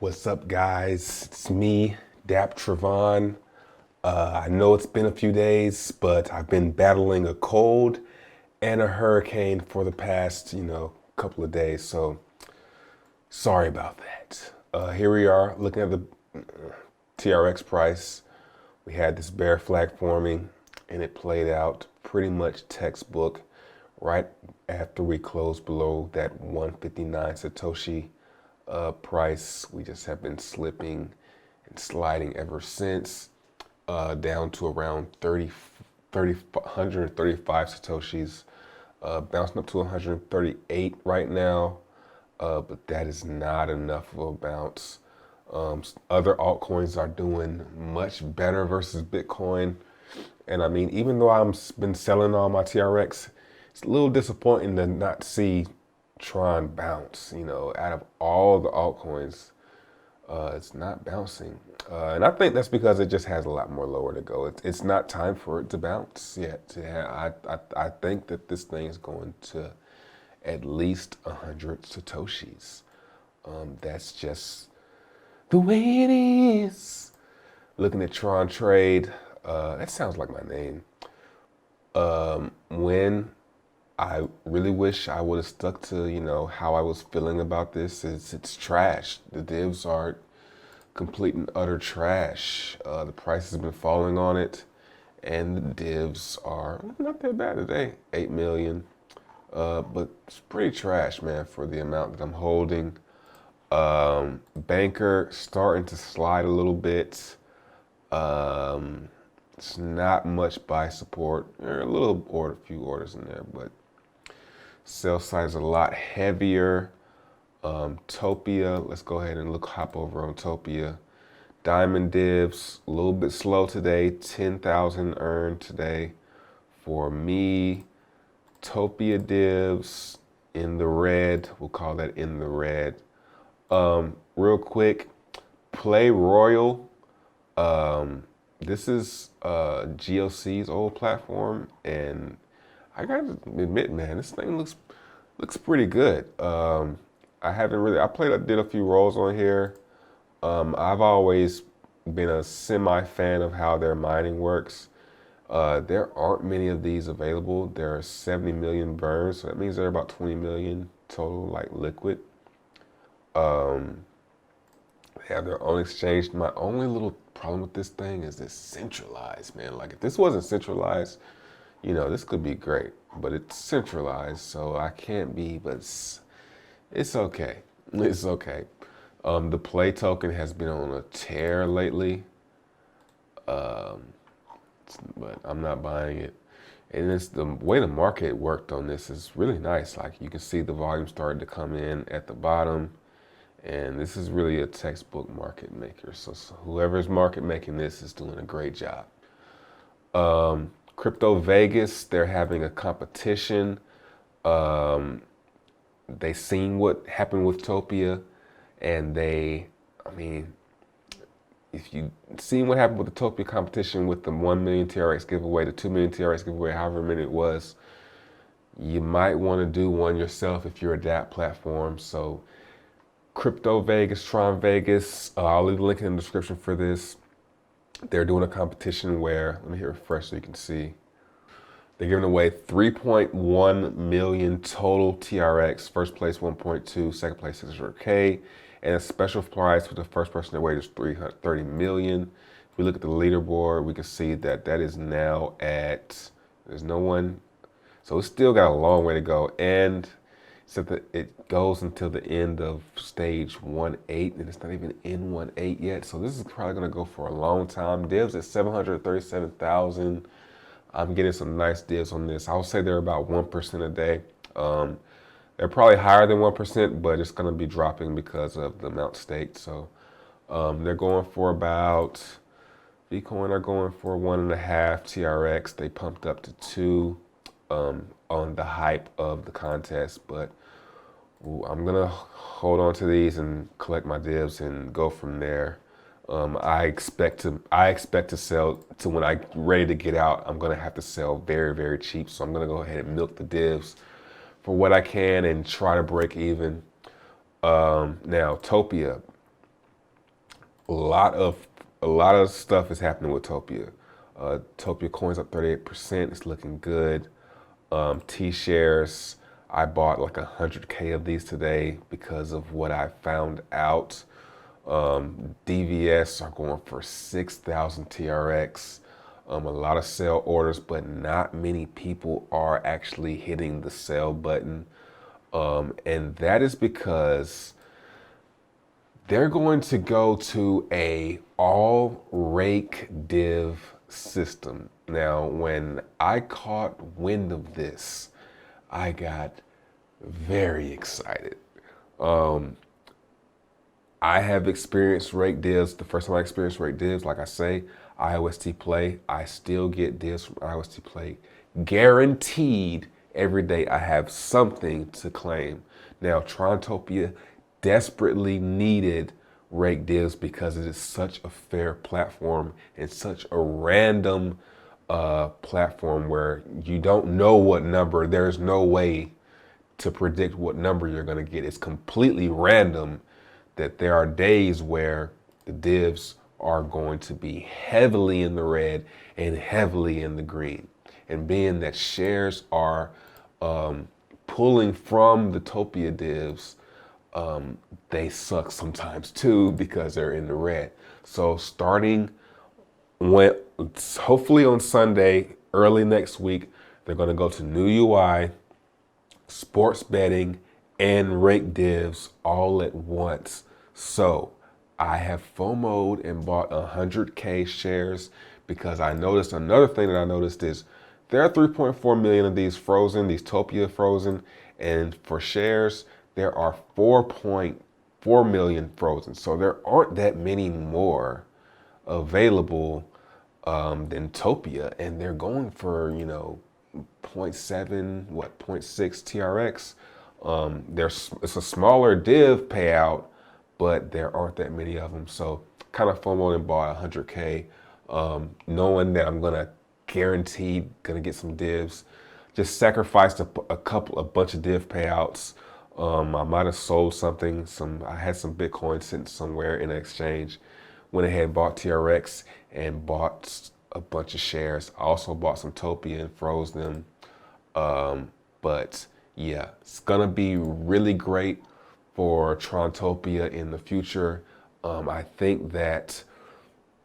What's up, guys? It's me, Dap Trevon. I know it's been a few days, but I've been battling a cold and a hurricane for the past, couple of days. So sorry about that. Here we are looking at the TRX price. We had this bear flag forming, and it played out pretty much textbook right after we closed below that 159 Satoshi price. We just have been slipping and sliding ever since, down to around 135 Satoshis, bouncing up to 138 right now, but that is not enough of a bounce. Other altcoins are doing much better versus Bitcoin. And I mean, even though I've been selling all my TRX, it's a little disappointing to not see Tron bounce. Out of all the altcoins, it's not bouncing. And I think that's because it just has a lot more lower to go. It's not time for it to bounce yet. Yeah, I think that this thing is going to at least 100 Satoshis. That's just the way it is. Looking at Tron Trade, that sounds like my name. When I really wish I would have stuck to, how I was feeling about this. It's trash. The divs are complete and utter trash. The price has been falling on it, and the divs are not that bad today. 8 million, but it's pretty trash, man, for the amount that I'm holding. Banker starting to slide a little bit. It's not much buy support. There are a few orders in there, but sell side is a lot heavier. Topia, let's go ahead and hop over on Topia. Diamond divs, a little bit slow today. 10,000 earned today for me. Topia divs in the red. We'll call that in the red. Real quick, Play Royal. This is GOC's old platform, and I gotta admit, man, this thing looks pretty good. I did a few rolls on here. I've always been a semi-fan of how their mining works. There aren't many of these available. There are 70 million burns, so that means there are about 20 million total, like liquid. They have their own exchange. My only little problem with this thing is it's centralized, man. Like if this wasn't centralized, this could be great, but it's centralized, so I can't be, but it's okay. It's okay. The play token has been on a tear lately, but I'm not buying it. And it's the way the market worked on this is really nice. Like you can see the volume started to come in at the bottom, and this is really a textbook market maker. So whoever's market making this is doing a great job. Crypto Vegas, they're having a competition. They seen what happened with Topia, and if you seen what happened with the Topia competition with the 1 million TRX giveaway, the 2 million TRX giveaway, however many it was, you might want to do one yourself if you're a DApp platform. So Crypto Vegas, Tron Vegas, I'll leave a link in the description for this. They're doing a competition where, let me hit refresh so you can see. They're giving away 3.1 million total TRX, first place 1.2, second place 600K, and a special prize for the first person to wait is 330 million. If we look at the leaderboard, we can see that is now at, there's no one, so it's still got a long way to go. And so that it goes until the end of stage 1.8, and it's not even in 1.8 yet. So this is probably gonna go for a long time. Divs at 737,000. I'm getting some nice divs on this. I would say they're about 1% a day. They're probably higher than 1%, but it's gonna be dropping because of the amount staked. So they're going for about, Bitcoin are going for 1.5 TRX. They pumped up to 2 on the hype of the contest, but I'm gonna hold on to these and collect my divs and go from there. I expect to sell to when I'm ready to get out. I'm gonna have to sell very, very cheap. So I'm gonna go ahead and milk the divs for what I can and try to break even. Now Topia, a lot of a lot of stuff is happening with Topia. Topia coins up 38%. It's looking good. T shares. I bought like 100K of these today because of what I found out. DVS are going for 6,000 TRX. A lot of sell orders, but not many people are actually hitting the sell button. And that is because they're going to go to a all rake div system. Now, when I caught wind of this, I got very excited. I have experienced rake divs. The first time I experienced rake divs, like I say, IOST Play, I still get divs from IOST Play. Guaranteed every day I have something to claim. Now, Trontopia desperately needed rake divs because it is such a fair platform and such a random platform where you don't know what number, there's no way to predict what number you're going to get. It's completely random. That there are days where the divs are going to be heavily in the red and heavily in the green. And being that shares are pulling from the Topia divs, they suck sometimes too because they're in the red. So starting hopefully on Sunday, early next week, they're going to go to new UI, sports betting, and rake divs all at once. So I have FOMO'd and bought 100K shares because I noticed another thing that I noticed is there are 3.4 million of these frozen, these Topia frozen, and for shares, there are 4.4 million frozen. So there aren't that many more available than Topia, and they're going for, 0.7, 0.6 TRX. It's a smaller div payout, but there aren't that many of them. So kind of FOMO and bought 100K, knowing that I'm gonna guaranteed gonna get some divs. Just sacrificed a bunch of div payouts. I might have sold something. I had some Bitcoin sitting somewhere in an exchange. Went ahead and bought TRX and bought a bunch of shares. I also bought some Topia and froze them. But yeah, it's gonna be really great for Trontopia in the future. I think that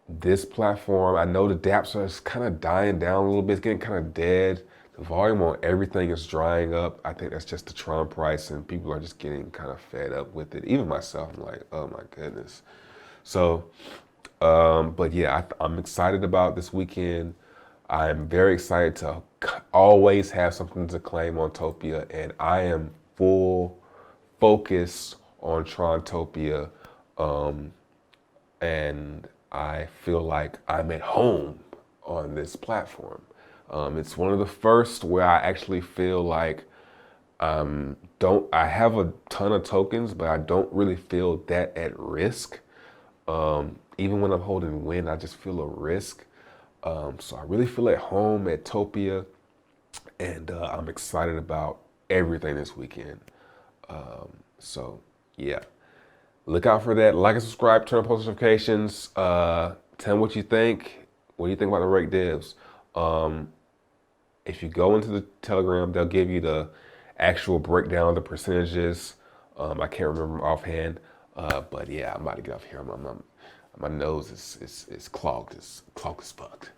this platform, I know the dApps are kind of dying down a little bit. It's getting kind of dead. The volume on everything is drying up. I think that's just the Tron price, and people are just getting kind of fed up with it. Even myself, I'm like, oh my goodness. So, but yeah, I'm excited about this weekend. I'm very excited to always have something to claim on Topia, and I am full focus on Trontopia, and I feel like I'm at home on this platform. It's one of the first where I actually feel like I have a ton of tokens, but I don't really feel that at risk. Even when I'm holding win, I just feel a risk. So I really feel at home at Topia, and I'm excited about everything this weekend. So yeah, look out for that. Like and subscribe, turn on post notifications. Tell me what you think. What do you think about the rake divs? If you go into the Telegram, they'll give you the actual breakdown of the percentages. I can't remember offhand, but yeah, I'm about to get off here. My nose is clogged. It's clogged as fuck.